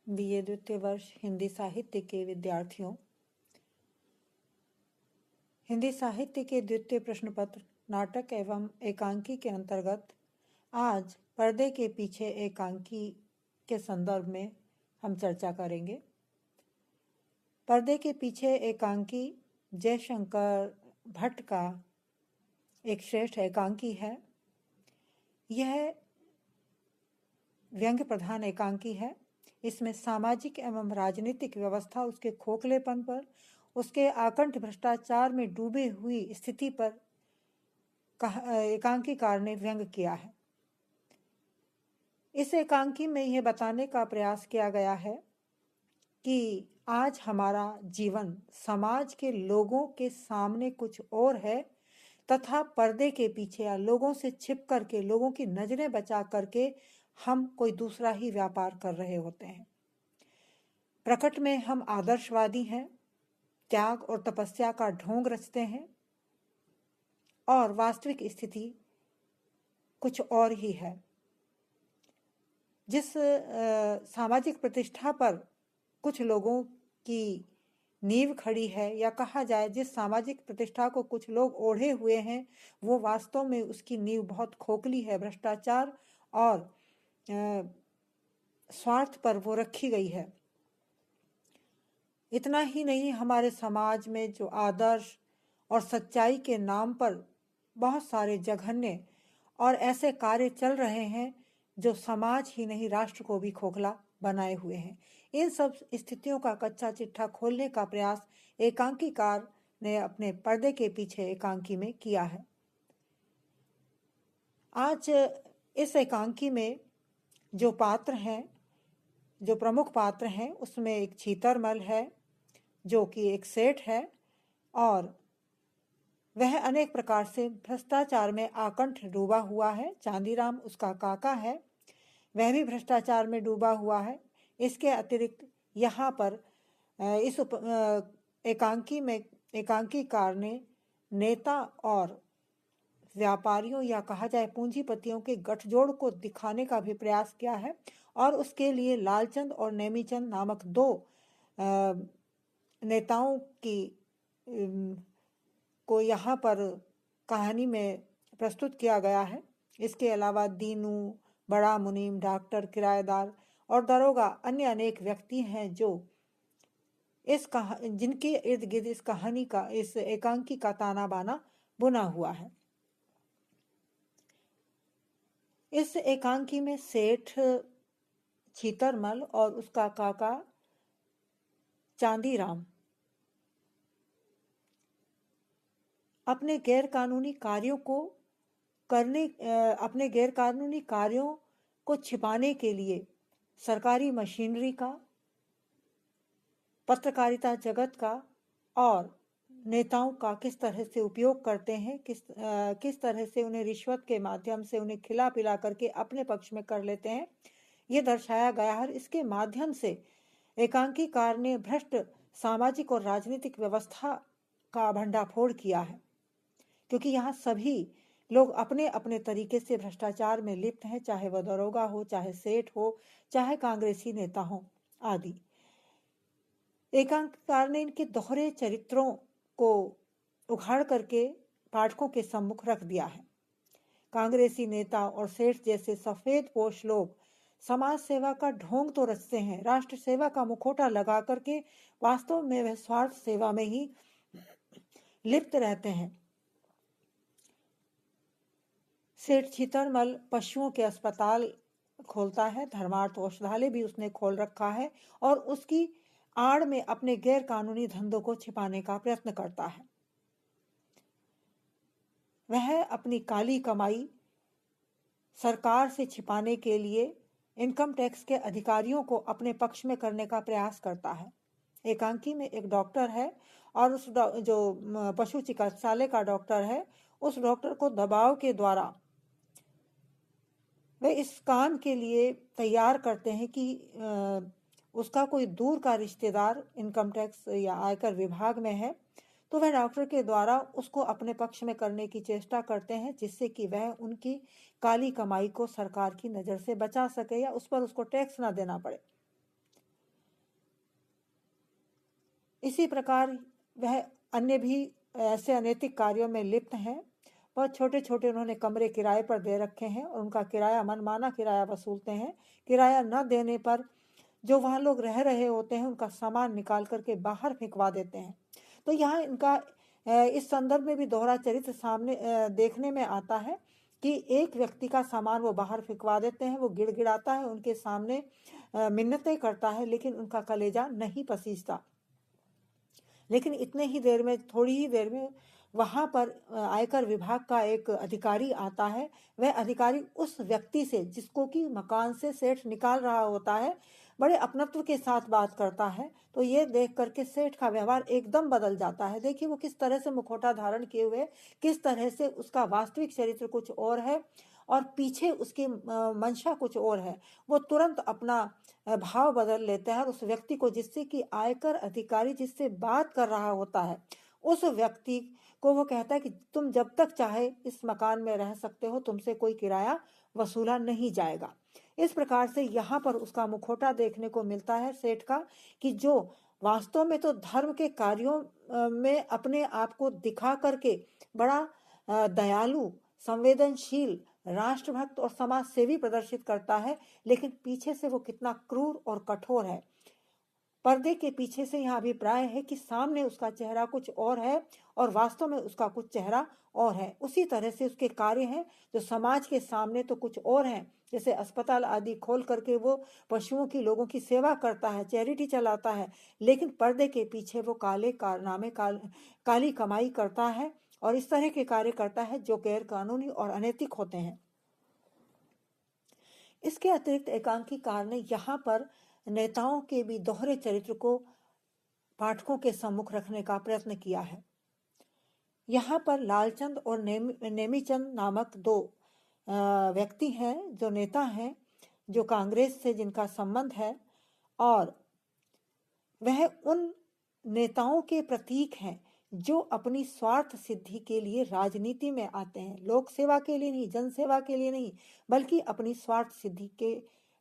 BA द्वितीय वर्ष हिंदी साहित्य के विद्यार्थियों, हिंदी साहित्य के द्वितीय प्रश्न पत्र नाटक एवं एकांकी के अंतर्गत आज पर्दे के पीछे एकांकी के संदर्भ में हम चर्चा करेंगे। पर्दे के पीछे एकांकी जयशंकर भट्ट का एक श्रेष्ठ एकांकी है। यह व्यंग्य प्रधान एकांकी है। इसमें सामाजिक एवं राजनीतिक व्यवस्था, उसके खोखलेपन पर, उसके आकंठ भ्रष्टाचार में डूबे हुई स्थिति पर एकांकीकार ने व्यंग किया है। इस एकांकी में यह बताने का प्रयास किया गया है कि आज हमारा जीवन समाज के लोगों के सामने कुछ और है तथा पर्दे के पीछे या लोगों से छिप करके, लोगों की नजरें बचा करके हम कोई दूसरा ही व्यापार कर रहे होते हैं। प्रकट में हम आदर्शवादी हैं, त्याग और तपस्या का ढोंग रचते हैं और वास्तविक स्थिति कुछ और ही है। जिस सामाजिक प्रतिष्ठा पर कुछ लोगों की नींव खड़ी है, या कहा जाए जिस सामाजिक प्रतिष्ठा को कुछ लोग ओढ़े हुए हैं, वो वास्तव में उसकी नींव बहुत खोखली है। भ्रष्टाचार और स्वार्थ पर वो रखी गई है। इतना ही नहीं, हमारे समाज में जो आदर्श और सच्चाई के नाम पर बहुत सारे जघन्य और ऐसे कार्य चल रहे हैं जो समाज ही नहीं राष्ट्र को भी खोखला बनाए हुए हैं। इन सब स्थितियों का कच्चा चिट्ठा खोलने का प्रयास एकांकीकार ने अपने पर्दे के पीछे एकांकी में किया है। आज इस एकांकी में जो पात्र हैं, जो प्रमुख पात्र हैं, उसमें एक छीतरमल है जो कि एक सेठ है और वह अनेक प्रकार से भ्रष्टाचार में आकंठ डूबा हुआ है। चांदीराम उसका काका है, वह भी भ्रष्टाचार में डूबा हुआ है। इसके अतिरिक्त यहाँ पर इस एकांकी में एकांकीकार ने नेता और व्यापारियों या कहा जाए पूंजीपतियों के गठजोड़ को दिखाने का भी प्रयास किया है और उसके लिए लालचंद और नेमीचंद नामक दो नेताओं की को यहाँ पर कहानी में प्रस्तुत किया गया है। इसके अलावा दीनू, बड़ा मुनीम, डॉक्टर, किराएदार और दरोगा अन्य अनेक व्यक्ति हैं जो जिनके इर्द गिर्द इस कहानी का, इस एकांकी का ताना बाना बुना हुआ है। इस एकांकी में सेठ छीतरमल और उसका काका चांदीराम अपने गैरकानूनी कार्यों को छिपाने के लिए सरकारी मशीनरी का, पत्रकारिता जगत का और नेताओं का किस तरह से उपयोग करते हैं, किस तरह से उन्हें रिश्वत के माध्यम से उन्हें खिला पिला करके अपने पक्ष में कर लेते हैं, ये दर्शाया गया है। इसके माध्यम से एकांकीकार ने भ्रष्ट सामाजिक और राजनीतिक व्यवस्था का भंडाफोड़ किया है, क्योंकि यहाँ सभी लोग अपने अपने तरीके से भ्रष्टाचार में लिप्त हैं, चाहे वह दरोगा हो, चाहे सेठ हो, चाहे कांग्रेसी नेता हो आदि। एकांकीकार ने इनके दोहरे चरित्रों को उखाड़ करके पाठकों के सम्मुख रख दिया है। कांग्रेसी नेता और सेठ जैसे सफेद पोश लोग समाज सेवा का ढोंग तो रचते हैं, राष्ट्र सेवा का मुखौटा लगा करके वास्तव में वह स्वार्थ सेवा में ही लिप्त रहते हैं। सेठ छीतरमल पशुओं के अस्पताल खोलता है, धर्मार्थ औषधालय भी उसने खोल रखा है और उसकी आड़ में अपने गैर कानूनी धंधों को छिपाने का प्रयत्न करता है। वह अपनी काली कमाई सरकार से छिपाने के लिए इनकम टैक्स के अधिकारियों को अपने पक्ष में करने का प्रयास करता है। एकांकी में एक डॉक्टर है और उस जो पशु चिकित्सालय का डॉक्टर है, उस डॉक्टर को दबाव के द्वारा वे इस काम के लिए तैयार करते हैं कि उसका कोई दूर का रिश्तेदार इनकम टैक्स या आयकर विभाग में है, तो वह डॉक्टर के द्वारा उसको अपने पक्ष में करने की चेष्टा करते हैं, जिससे कि वह उनकी काली कमाई को सरकार की नज़र से बचा सके या उस पर उसको टैक्स ना देना पड़े। इसी प्रकार वह अन्य भी ऐसे अनैतिक कार्यों में लिप्त हैं। बहुत छोटे छोटे उन्होंने कमरे किराए पर दे रखे हैं और उनका किराया मनमाना किराया वसूलते हैं। किराया न देने पर जो वहाँ लोग रह रहे होते हैं उनका सामान निकाल करके बाहर फेंकवा देते हैं। तो यहाँ इनका इस संदर्भ में भी दोहरा चरित्र सामने देखने में आता है कि एक व्यक्ति का सामान वो बाहर फेंकवा देते हैं, वो गिड़गिड़ाता है, उनके सामने मिन्नतें करता है, लेकिन उनका कलेजा नहीं पसीजता। लेकिन इतने ही देर में, थोड़ी ही देर में वहाँ पर आयकर विभाग का एक अधिकारी आता है। वह अधिकारी उस व्यक्ति से, जिसको कि मकान से सेठ निकाल रहा होता है, बड़े अपनत्व के साथ बात करता है। तो ये देख करके सेठ का व्यवहार एकदम बदल जाता है। देखिए वो किस तरह से मुखौटा धारण किए हुए, किस तरह से उसका वास्तविक चरित्र कुछ और है और पीछे उसकी मंशा कुछ और है। वो तुरंत अपना भाव बदल लेता है और उस व्यक्ति को, जिससे कि आयकर अधिकारी जिससे बात कर रहा होता है, उस व्यक्ति को वो कहता है कि तुम जब तक चाहे इस मकान में रह सकते हो, तुमसे कोई किराया वसूला नहीं जाएगा। इस प्रकार से यहाँ पर उसका मुखौटा देखने को मिलता है सेठ का, कि जो वास्तव में तो धर्म के कार्यों में अपने आप को दिखा करके बड़ा दयालु, संवेदनशील, राष्ट्रभक्त और समाज सेवी प्रदर्शित करता है, लेकिन पीछे से वो कितना क्रूर और कठोर है। पर्दे के पीछे से यह अभिप्राय है कि सामने उसका चेहरा कुछ और है और वास्तव में उसका कुछ चेहरा और है। उसी तरह से उसके कार्य हैं जो समाज के सामने तो कुछ और हैं, जैसे अस्पताल आदि खोल करके वो पशुओं की, लोगों की सेवा करता है, चैरिटी चलाता है, लेकिन पर्दे के पीछे वो काले कारनामे, काली कमाई करता है और इस तरह के कार्य करता है जो गैर कानूनी और अनैतिक होते हैं। इसके अतिरिक्त एकांकीकार ने यहाँ पर नेताओं के भी दोहरे चरित्र को पाठकों के सम्मुख रखने का प्रयत्न किया है। यहाँ पर लालचंद और नेमीचंद नामक दो व्यक्ति हैं, जो नेता हैं, जो कांग्रेस से जिनका संबंध है, और वह उन नेताओं के प्रतीक हैं जो अपनी स्वार्थ सिद्धि के लिए राजनीति में आते हैं। लोक सेवा के लिए नहीं, जन सेवा के लिए नहीं, बल्कि अपनी स्वार्थ सिद्धि के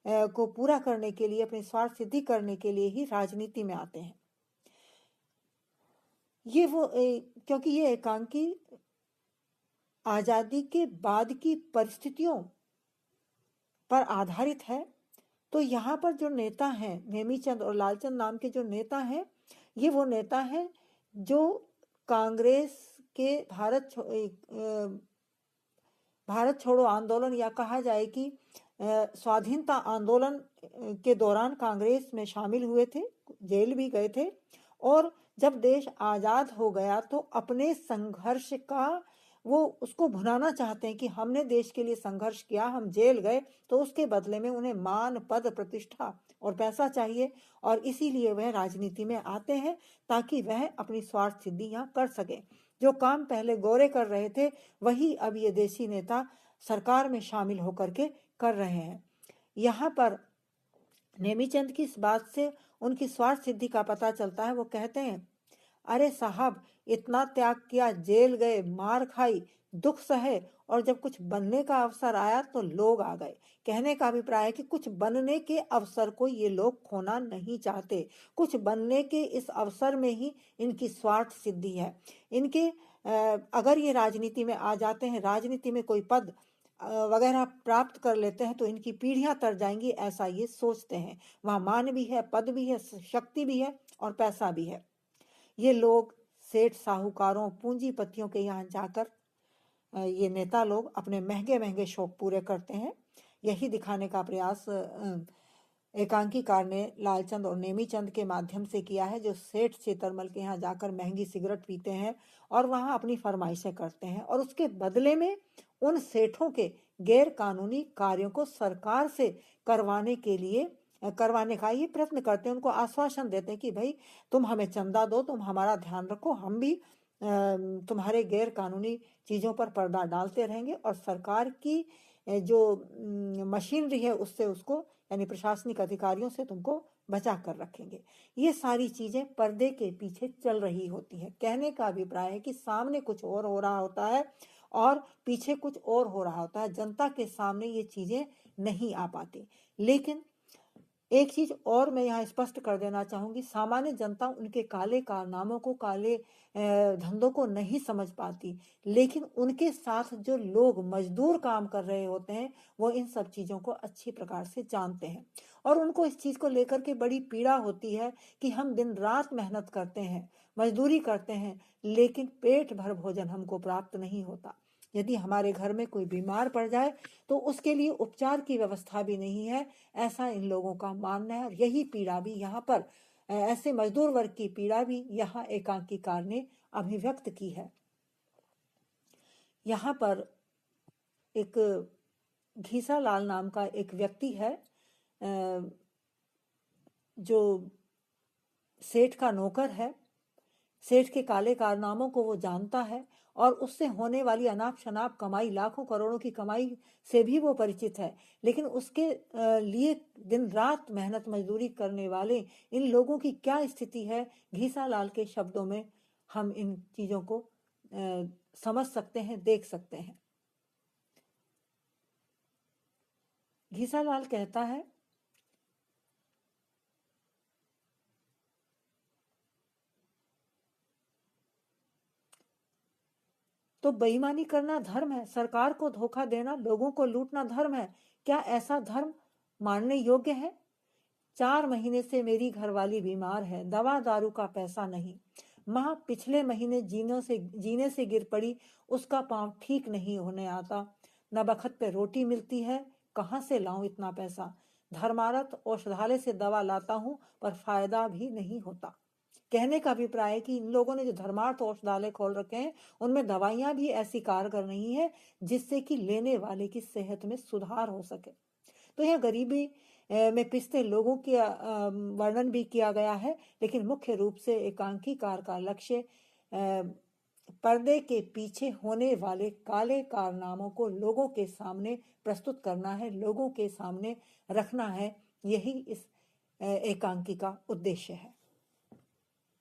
को पूरा करने के लिए, अपनी स्वार्थ सिद्धि करने के लिए ही राजनीति में आते हैं। ये वो क्योंकि ये एकांकी आजादी के बाद की परिस्थितियों पर आधारित है। तो यहाँ पर जो नेता हैं, नेमीचंद और लालचंद नाम के जो नेता हैं, ये वो नेता हैं जो कांग्रेस के भारत छोड़ो आंदोलन, या कहा जाए कि स्वाधीनता आंदोलन के दौरान कांग्रेस में शामिल हुए थे, जेल भी गए थे, और जब देश आजाद हो गया तो अपने संघर्ष का वो उसको भुनाना चाहते हैं कि हमने देश के लिए संघर्ष किया, हम जेल गए, तो उसके बदले में उन्हें मान, पद, प्रतिष्ठा और पैसा चाहिए, और इसीलिए वह राजनीति में आते हैं ताकि वह अपनी स्वार्थ सिद्धि यहाँ कर सके। जो काम पहले गोरे कर रहे थे, वही अब ये देशी नेता सरकार में शामिल होकर के कर रहे हैं। यहाँ पर नेमीचंद की इस बात से उनकी स्वार्थ सिद्धि का पता चलता है। वो कहते हैं, अरे साहब, इतना त्याग किया, जेल गए, मार खाई, दुख सहे, और जब कुछ बनने का अवसर आया तो लोग आ गए। कहने का अभिप्राय है कि कुछ बनने के अवसर को ये लोग खोना नहीं चाहते। कुछ बनने के इस अवसर में ही इनकी स्वार्थ सिद्धि है। इनके अगर ये राजनीति में आ जाते हैं, राजनीति में कोई पद वगैरह प्राप्त कर लेते हैं, तो इनकी पीढ़ियां तर जाएंगी, ऐसा ये सोचते हैं। वहाँ मान भी है, पद भी है, शक्ति भी है और पैसा भी है। ये लोग सेठ, साहूकारों, पूंजीपतियों के यहाँ जाकर ये नेता लोग अपने महंगे महंगे शौक पूरे करते हैं। यही दिखाने का प्रयास एकांकीकार ने लालचंद और नेमीचंद के माध्यम से किया है, जो सेठ चेतरमल के यहाँ जाकर महंगी सिगरेट पीते हैं और वहाँ अपनी फरमाइशें करते हैं, और उसके बदले में उन सेठों के गैर कानूनी कार्यों को सरकार से करवाने का ये प्रयत्न करते हैं। उनको आश्वासन देते हैं कि भाई तुम हमें चंदा दो, तुम हमारा ध्यान रखो, हम भी तुम्हारे गैर कानूनी चीज़ों पर पर्दा डालते रहेंगे और सरकार की जो मशीनरी है उससे, उसको यानी प्रशासनिक अधिकारियों से तुमको बचा कर रखेंगे। ये सारी चीजें पर्दे के पीछे चल रही होती है। कहने का अभिप्राय है कि सामने कुछ और हो रहा होता है और पीछे कुछ और हो रहा होता है। जनता के सामने ये चीजें नहीं आ पाती, लेकिन एक चीज और मैं यहाँ स्पष्ट कर देना चाहूंगी, सामान्य जनता उनके काले कारनामों को, काले धंधों को नहीं समझ पाती, लेकिन उनके साथ जो लोग मजदूर काम कर रहे होते हैं वो इन सब चीजों को अच्छी प्रकार से जानते हैं और उनको इस चीज को लेकर के बड़ी पीड़ा होती है कि हम दिन रात मेहनत करते हैं, मजदूरी करते हैं, लेकिन पेट भर भोजन हमको प्राप्त नहीं होता। यदि हमारे घर में कोई बीमार पड़ जाए तो उसके लिए उपचार की व्यवस्था भी नहीं है, ऐसा इन लोगों का मानना है। और यही पीड़ा भी यहाँ पर, ऐसे मजदूर वर्ग की पीड़ा भी यहाँ एकांकीकार ने अभिव्यक्त की है। यहाँ पर एक घीसालाल नाम का एक व्यक्ति है जो सेठ का नौकर है। सेठ के काले कारनामों को वो जानता है और उससे होने वाली अनाप शनाप कमाई, लाखों करोड़ों की कमाई से भी वो परिचित है, लेकिन उसके लिए दिन रात मेहनत मजदूरी करने वाले इन लोगों की क्या स्थिति है, घीसालाल के शब्दों में हम इन चीजों को समझ सकते हैं, देख सकते हैं। घीसालाल कहता है, तो बेईमानी करना धर्म है, सरकार को धोखा देना, लोगों को लूटना धर्म है। क्या ऐसा धर्म मानने योग्य है? 4 महीने से मेरी घरवाली बीमार है, दवा दारू का पैसा नहीं। माँ पिछले महीने जीने से गिर पड़ी, उसका पांव ठीक नहीं होने आता। न बखत पे रोटी मिलती है, कहाँ से लाऊं इतना पैसा? धर्मारत औषधालय से दवा लाता हूँ पर फायदा भी नहीं होता। कहने का अभिप्राय है कि इन लोगों ने जो धर्मार्थ औषधालय खोल रखे हैं उनमें दवाइयां भी ऐसी कारगर नहीं है जिससे कि लेने वाले की सेहत में सुधार हो सके। तो यह गरीबी में पिसते लोगों के वर्णन भी किया गया है, लेकिन मुख्य रूप से एकांकीकार का लक्ष्य पर्दे के पीछे होने वाले काले कारनामों को लोगों के सामने प्रस्तुत करना है, लोगों के सामने रखना है। यही इस एकांकी का उद्देश्य है।